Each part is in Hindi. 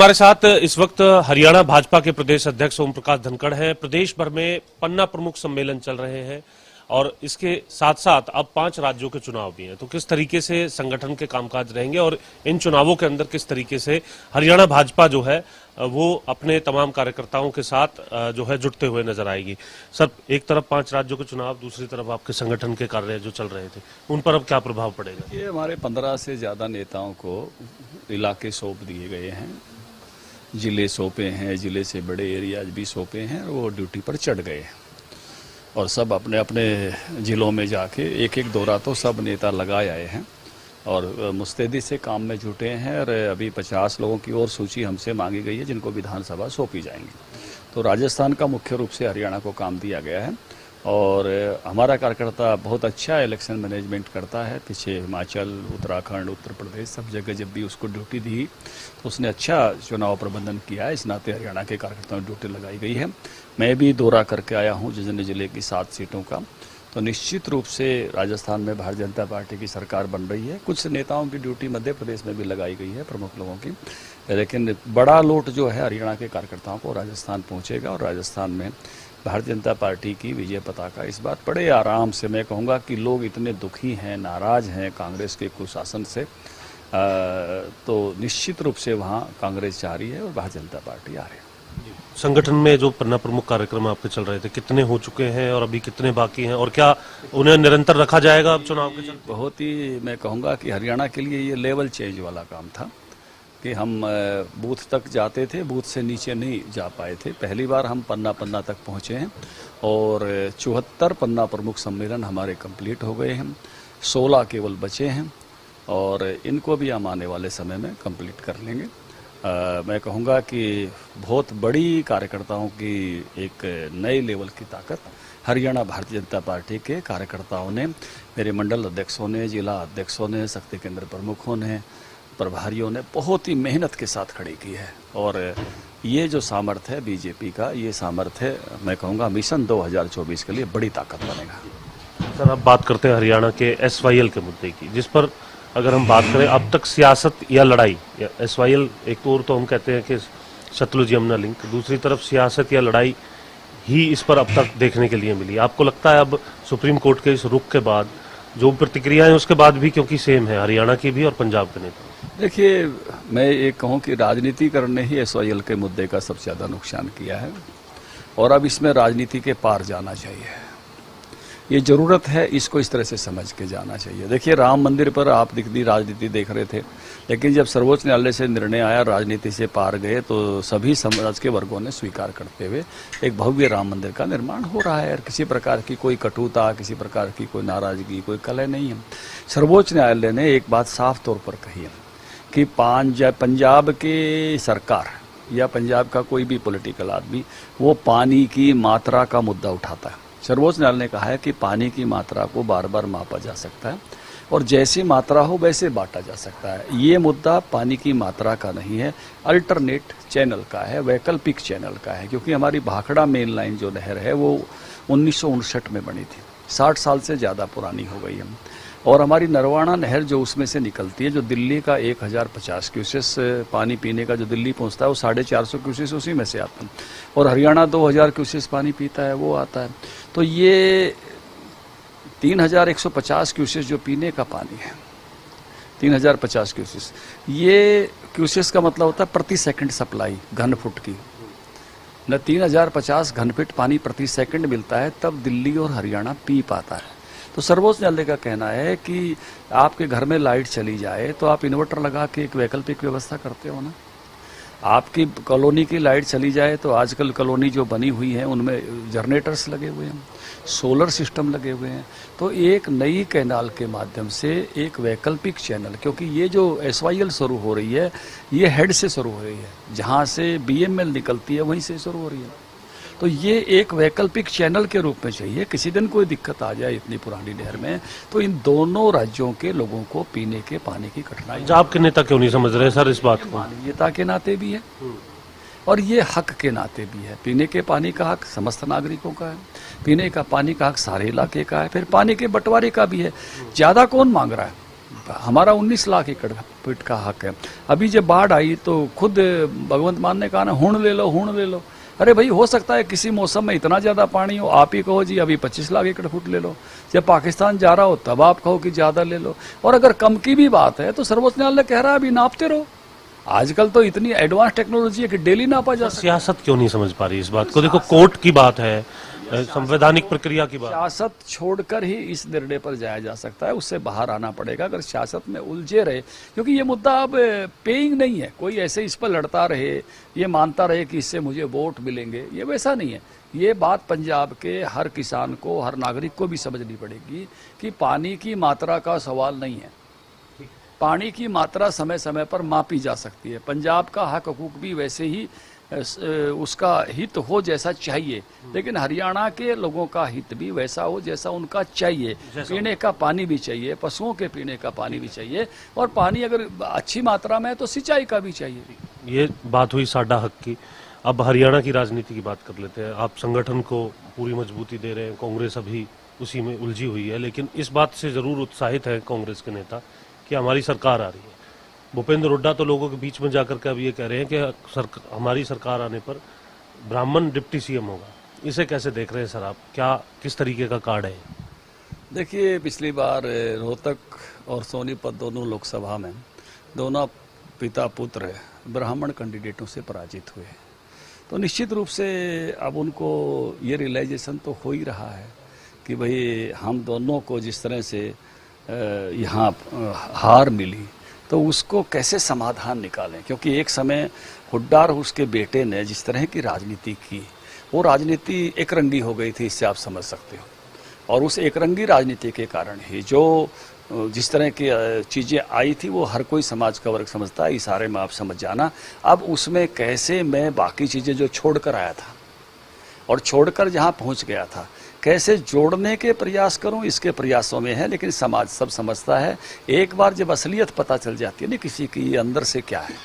हमारे साथ इस वक्त हरियाणा भाजपा के प्रदेश अध्यक्ष ओम प्रकाश धनखड़ हैं। प्रदेश भर में पन्ना प्रमुख सम्मेलन चल रहे हैं और इसके साथ साथ अब 5 राज्यों के चुनाव भी हैं। तो किस तरीके से संगठन के कामकाज रहेंगे और इन चुनावों के अंदर किस तरीके से हरियाणा भाजपा जो है वो अपने तमाम कार्यकर्ताओं के साथ जो है जुटते हुए नजर आएगी। सर, एक तरफ 5 राज्यों के चुनाव, दूसरी तरफ आपके संगठन के कार्य जो चल रहे थे, उन पर अब क्या प्रभाव पड़ेगा? ये हमारे 15 से ज्यादा नेताओं को इलाके सौंप दिए गए हैं, जिले सौंपे हैं, जिले से बड़े एरियाज भी सौंपे हैं और वो ड्यूटी पर चढ़ गए हैं और सब अपने अपने जिलों में जाके एक एक दौरा तो सब नेता लगाए आए हैं और मुस्तैदी से काम में जुटे हैं। और अभी 50 लोगों की और सूची हमसे मांगी गई है जिनको विधानसभा सौंपी जाएंगी। तो राजस्थान का मुख्य रूप से हरियाणा को काम दिया गया है और हमारा कार्यकर्ता बहुत अच्छा इलेक्शन मैनेजमेंट करता है। पीछे हिमाचल, उत्तराखंड, उत्तर प्रदेश सब जगह जब भी उसको ड्यूटी दी तो उसने अच्छा चुनाव प्रबंधन किया है। इस नाते हरियाणा के कार्यकर्ताओं में ड्यूटी लगाई गई है। मैं भी दौरा करके आया हूँ जितने जिले की 7 सीटों का। तो निश्चित रूप से राजस्थान में भारतीय जनता पार्टी की सरकार बन रही है। कुछ नेताओं की ड्यूटी मध्य प्रदेश में भी लगाई गई है, प्रमुख लोगों की, लेकिन बड़ा लोट जो है हरियाणा के कार्यकर्ताओं को राजस्थान पहुँचेगा और राजस्थान में भारतीय जनता पार्टी की विजय पताका इस बार बड़े आराम से, मैं कहूँगा कि लोग इतने दुखी हैं, नाराज हैं कांग्रेस के कुशासन से, तो निश्चित रूप से वहाँ कांग्रेस जा रही है और भारतीय जनता पार्टी आ रही है। संगठन में जो पन्ना प्रमुख कार्यक्रम आपके चल रहे थे, कितने हो चुके हैं और अभी कितने बाकी हैं और क्या उन्हें निरंतर रखा जाएगा अब चुनाव के चलते? बहुत ही, मैं कहूँगा कि हरियाणा के लिए ये लेवल चेंज वाला काम था कि हम बूथ तक जाते थे, बूथ से नीचे नहीं जा पाए थे। पहली बार हम पन्ना तक पहुँचे हैं और 74 पन्ना प्रमुख सम्मेलन हमारे कंप्लीट हो गए हैं, 16 केवल बचे हैं और इनको भी हम आने वाले समय में कंप्लीट कर लेंगे। मैं कहूँगा कि बहुत बड़ी कार्यकर्ताओं की एक नए लेवल की ताकत हरियाणा भारतीय जनता पार्टी के कार्यकर्ताओं ने, मेरे मंडल अध्यक्षों ने, जिला अध्यक्षों ने, शक्ति केंद्र प्रमुखों ने, प्रभारियों ने बहुत ही मेहनत के साथ खड़ी की है। और ये जो सामर्थ्य है बीजेपी का, ये सामर्थ्य मैं कहूँगा मिशन 2024 के लिए बड़ी ताकत बनेगा। सर, अब बात करते हैं हरियाणा के SYL के मुद्दे की, जिस पर अगर हम बात करें अब तक सियासत या लड़ाई, या SYL एक और तो हम कहते हैं कि सतलुज यमुना लिंक, दूसरी तरफ सियासत या लड़ाई ही इस पर अब तक देखने के लिए मिली। आपको लगता है अब सुप्रीम कोर्ट के इस रुख के बाद जो प्रतिक्रियाएं उसके बाद भी, क्योंकि सेम है हरियाणा की भी और पंजाब के नेता? देखिए, मैं ये कहूँ कि राजनीतिकरण ने ही SYL के मुद्दे का सबसे ज़्यादा नुकसान किया है और अब इसमें राजनीति के पार जाना चाहिए। ये जरूरत है, इसको इस तरह से समझ के जाना चाहिए। देखिए, राम मंदिर पर आप दिखती राजनीति देख रहे थे, लेकिन जब सर्वोच्च न्यायालय से निर्णय आया, राजनीति से पार गए, तो सभी समाज के वर्गों ने स्वीकार करते हुए एक भव्य राम मंदिर का निर्माण हो रहा है और किसी प्रकार की कोई कटुता, किसी प्रकार की कोई नाराजगी, कोई कलह नहीं है। सर्वोच्च न्यायालय ने एक बात साफ तौर पर कही है कि पंजाब की सरकार या पंजाब का कोई भी पॉलिटिकल आदमी वो पानी की मात्रा का मुद्दा उठाता है। सर्वोच्च न्यायालय ने कहा है कि पानी की मात्रा को बार बार मापा जा सकता है और जैसी मात्रा हो वैसे बांटा जा सकता है। ये मुद्दा पानी की मात्रा का नहीं है, अल्टरनेट चैनल का है, वैकल्पिक चैनल का है, क्योंकि हमारी भाखड़ा मेन लाइन जो नहर है वो 1959 में बनी थी, 60 साल से ज़्यादा पुरानी हो गई है। और हमारी नरवाना नहर जो उसमें से निकलती है, जो दिल्ली का 1050 क्यूसेस पानी पीने का जो दिल्ली पहुंचता है, वो 450 क्यूसेस उसी में से आता है और हरियाणा 2000 क्यूसेस पानी पीता है, वो आता है। तो ये 3150 क्यूसेस जो पीने का पानी है, 3050 क्यूसेस, ये क्यूसेस का मतलब होता है प्रति सेकंड सप्लाई घन फुट की। न 3050 घन फीट पानी प्रति सेकंड मिलता है, तब दिल्ली और हरियाणा पी पाता है। तो सर्वोच्च न्यायालय का कहना है कि आपके घर में लाइट चली जाए तो आप इन्वर्टर लगा के एक वैकल्पिक व्यवस्था करते हो ना। आपकी कॉलोनी की लाइट चली जाए तो आजकल कॉलोनी जो बनी हुई है उनमें जनरेटर्स लगे हुए हैं, सोलर सिस्टम लगे हुए हैं। तो एक नई कैनाल के माध्यम से एक वैकल्पिक चैनल, क्योंकि ये जो SYL शुरू हो रही है ये हेड से शुरू हो रही है, जहाँ से BML निकलती है वहीं से शुरू हो रही है। तो ये एक वैकल्पिक चैनल के रूप में चाहिए। किसी दिन कोई दिक्कत आ जाए इतनी पुरानी नहर में तो इन दोनों राज्यों के लोगों को पीने के पानी की कठिनाई। आपके नेता क्यों नहीं समझ रहे सर इस बात को? मानवीयता के नाते भी है और ये हक के नाते भी है। पीने के पानी का हक समस्त नागरिकों का है, पीने का पानी का हक सारे इलाके का है, फिर पानी के बंटवारे का भी है। ज़्यादा कौन मांग रहा है? हमारा 19 लाख एकड़ फीट का हक है। अभी जब बाढ़ आई तो खुद भगवंत मान ने कहा ना, हूण ले लो, हूण ले लो। अरे भाई, हो सकता है किसी मौसम में इतना ज्यादा पानी हो, आप ही कहो जी अभी 25 लाख एकड़ फुट ले लो। जब पाकिस्तान जा रहा हो तब आप कहो कि ज्यादा ले लो। और अगर कम की भी बात है तो सर्वोच्च न्यायालय कह रहा है अभी नापते रहो। आजकल तो इतनी एडवांस टेक्नोलॉजी है कि डेली नापा जा सकता है। सियासत क्यों नहीं समझ पा रही इस बात को? देखो, कोर्ट की बात है, संवैधानिक प्रक्रिया की बात। सियासत छोड़कर ही इस निर्णय पर जाया जा सकता है, उससे बाहर आना पड़ेगा। अगर सियासत में उलझे रहे, क्योंकि ये मुद्दा अब पेइंग नहीं है, कोई ऐसे इस पर लड़ता रहे, ये मानता रहे कि इससे मुझे वोट मिलेंगे, ये वैसा नहीं है। ये बात पंजाब के हर किसान को, हर नागरिक को भी समझनी पड़ेगी कि पानी की मात्रा का सवाल नहीं है। पानी की मात्रा समय समय पर मापी जा सकती है। पंजाब का हक हकूक भी वैसे ही उसका हित हो जैसा चाहिए, लेकिन हरियाणा के लोगों का हित भी वैसा हो जैसा उनका चाहिए। पीने का पानी भी चाहिए, पशुओं के पीने का पानी भी चाहिए, और पानी अगर अच्छी मात्रा में है तो सिंचाई का भी चाहिए। ये बात हुई साडा हक की। अब हरियाणा की राजनीति की बात कर लेते हैं। आप संगठन को पूरी मजबूती दे रहे हैं, कांग्रेस अभी उसी में उलझी हुई है, लेकिन इस बात से जरूर उत्साहित है कांग्रेस के नेता कि हमारी सरकार आ रही है। भूपेंद्र हुड्डा तो लोगों के बीच में जाकर के अब ये कह रहे हैं कि हमारी सरकार आने पर ब्राह्मण डिप्टी सीएम होगा। इसे कैसे देख रहे हैं सर आप? क्या किस तरीके का कार्ड है? देखिए, पिछली बार रोहतक और सोनीपत दोनों लोकसभा में दोनों पिता पुत्र ब्राह्मण कैंडिडेटों से पराजित हुए, तो निश्चित रूप से अब उनको ये रियलाइजेशन तो हो ही रहा है कि भाई हम दोनों को जिस तरह से यहाँ हार मिली तो उसको कैसे समाधान निकालें। क्योंकि एक समय हुड्डा और उसके बेटे ने जिस तरह की राजनीति की, वो राजनीति एक रंगी हो गई थी, इससे आप समझ सकते हो। और उस एक रंगी राजनीति के कारण ही जो जिस तरह की चीज़ें आई थी वो हर कोई समाज का वर्ग समझता है, इशारे में आप समझ जाना। अब उसमें कैसे मैं बाकी चीज़ें जो छोड़कर आया था और छोड़कर जहाँ पहुँच गया था, कैसे जोड़ने के प्रयास करूं, इसके प्रयासों में है। लेकिन समाज सब समझता है, एक बार जब असलियत पता चल जाती है ना किसी की अंदर से क्या है,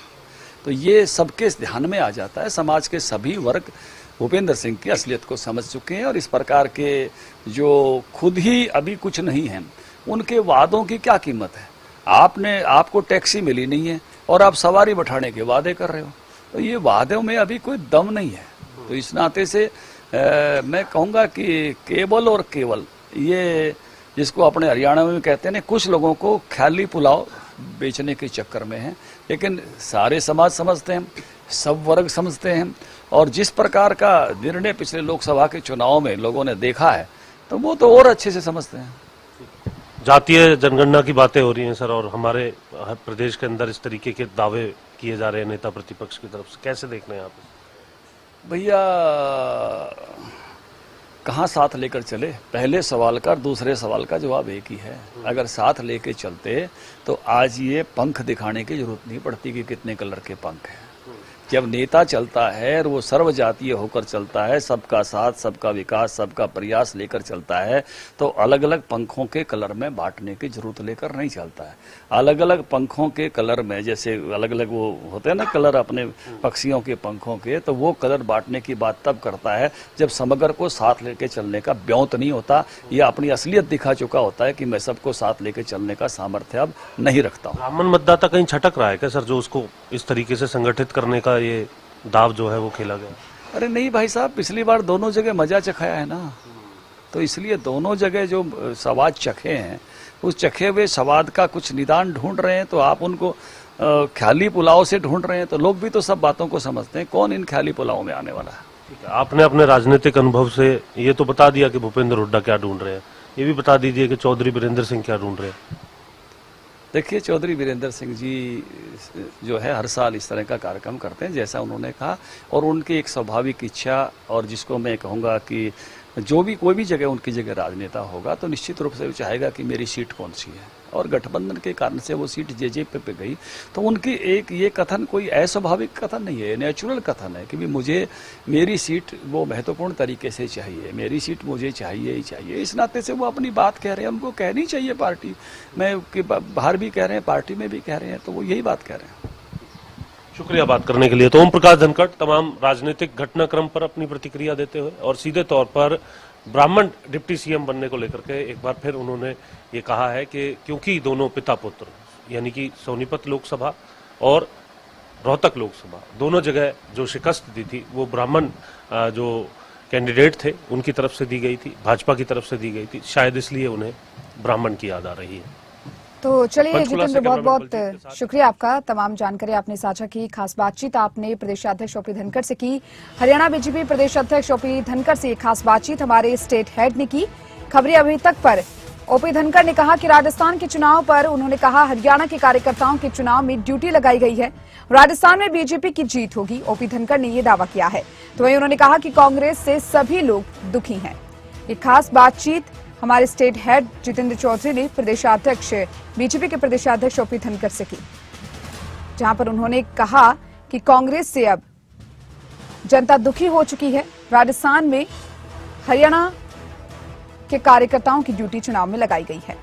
तो ये सबके ध्यान में आ जाता है। समाज के सभी वर्ग भूपेंद्र सिंह की असलियत को समझ चुके हैं, और इस प्रकार के जो खुद ही अभी कुछ नहीं है, उनके वादों की क्या कीमत है। आपको टैक्सी मिली नहीं है और आप सवारी बैठाने के वादे कर रहे हो, तो ये वादों में अभी कोई दम नहीं है। तो इस नाते से मैं कहूँगा कि केवल और केवल ये जिसको अपने हरियाणा में कहते हैं ना, कुछ लोगों को ख्याली पुलाव बेचने के चक्कर में है, लेकिन सारे समाज समझते हैं, सब वर्ग समझते हैं। और जिस प्रकार का निर्णय पिछले लोकसभा के चुनाव में लोगों ने देखा है, तो वो तो और अच्छे से समझते हैं। जातीय जनगणना की बातें हो रही हैं सर, और हमारे प्रदेश के अंदर इस तरीके के दावे किए जा रहे हैं नेता प्रतिपक्ष की तरफ से, कैसे देख रहे हैं आप? भैया, कहाँ साथ लेकर चले? पहले सवाल का और दूसरे सवाल का जवाब एक ही है। अगर साथ लेके चलते तो आज ये पंख दिखाने की जरूरत नहीं पड़ती कि कितने कलर के पंख हैं। जब नेता चलता है और वो सर्वजातीय होकर चलता है, सबका साथ, सबका विकास, सबका प्रयास लेकर चलता है, तो अलग अलग पंखों के कलर में बांटने की जरूरत लेकर नहीं चलता है। अलग अलग पंखों के कलर में, जैसे अलग अलग वो होते हैं ना कलर अपने पक्षियों के पंखों के, तो वो कलर बांटने की बात तब करता है जब समग्र को साथ लेके चलने का ब्योंत नहीं होता, या अपनी असलियत दिखा चुका होता है कि मैं सबको साथ लेके चलने का सामर्थ्य अब नहीं रखता हूँ। ब्राह्मण मतदाता कहीं छटक रहा है क्या सर, जो उसको इस तरीके से संगठित करने का ये दाव जो है वो खेला गया? अरे नहीं भाई साहब, पिछली बार दोनों जगह मजा चखाया है ना, तो इसलिए दोनों जगह जो स्वाद चखे हैं, उस चखे हुए स्वाद का कुछ निदान ढूंढ रहे हैं। तो आप उनको ख्याली पुलाव से ढूंढ रहे हैं, तो लोग भी तो सब बातों को समझते हैं, कौन इन ख्याली पुलाव में आने वाला है। आपने अपने राजनीतिक अनुभव से ये तो बता दिया कि भूपेंद्र हुड्डा क्या ढूंढ रहे हैं, ये भी बता दीजिए कि चौधरी बीरेंद्र सिंह क्या ढूंढ रहे हैं। देखिए, चौधरी बीरेंद्र सिंह जी जो है हर साल इस तरह का कार्यक्रम करते हैं जैसा उन्होंने कहा, और उनकी एक स्वाभाविक इच्छा, और जिसको मैं कहूँगा कि जो भी कोई भी जगह उनकी जगह राजनेता होगा तो निश्चित रूप से वो चाहेगा कि मेरी सीट कौन सी है, और गठबंधन के कारण से वो सीट जेजेपी पे गई। तो उनकी एक ये कथन कोई अस्वाभाविक कथन नहीं है, नेचुरल कथन है कि भी मुझे मेरी सीट वो महत्वपूर्ण तरीके से चाहिए, मेरी सीट मुझे चाहिए ही चाहिए। इस नाते से वो अपनी बात कह रहे हैं, उनको कहनी चाहिए पार्टी में, कि बाहर भी कह रहे हैं, पार्टी में भी कह रहे हैं, तो वो यही बात कह रहे हैं। शुक्रिया बात करने के लिए। तो ओम प्रकाश धनखड़ तमाम राजनीतिक घटनाक्रम पर अपनी प्रतिक्रिया देते हुए और सीधे तौर पर ब्राह्मण डिप्टी सीएम बनने को लेकर के एक बार फिर उन्होंने ये कहा है कि क्योंकि दोनों पिता पुत्र यानी कि सोनीपत लोकसभा और रोहतक लोकसभा दोनों जगह जो शिकस्त दी थी वो ब्राह्मण जो कैंडिडेट थे उनकी तरफ से दी गई थी, भाजपा की तरफ से दी गई थी, शायद इसलिए उन्हें ब्राह्मण की याद आ रही है। तो चलिए पंचकुला जितेंद्र, से बहुत कैमरामैन बलजीत के बहुत साथ। शुक्रिया आपका। तमाम जानकारी आपने साझा की, खास बातचीत आपने प्रदेशाध्यक्ष ओपी धनखड़ से की। हरियाणा बीजेपी प्रदेश अध्यक्ष ओपी धनखड़ से खास बातचीत हमारे स्टेट हेड ने की। खबरें अभी तक पर ओपी धनखड़ ने कहा कि राजस्थान के चुनाव पर उन्होंने कहा हरियाणा के कार्यकर्ताओं के चुनाव में ड्यूटी लगाई गई है, राजस्थान में बीजेपी की जीत होगी। ओपी धनखड़ ने यह दावा किया है। तो वहीं उन्होंने कहा कि कांग्रेस से सभी लोग दुखी हैं। ये खास बातचीत हमारे स्टेट हेड जितेंद्र चौधरी ने प्रदेशाध्यक्ष बीजेपी के प्रदेशाध्यक्ष ओपी धनखड़ से की, जहां पर उन्होंने कहा कि कांग्रेस से अब जनता दुखी हो चुकी है, राजस्थान में हरियाणा के कार्यकर्ताओं की ड्यूटी चुनाव में लगाई गई है।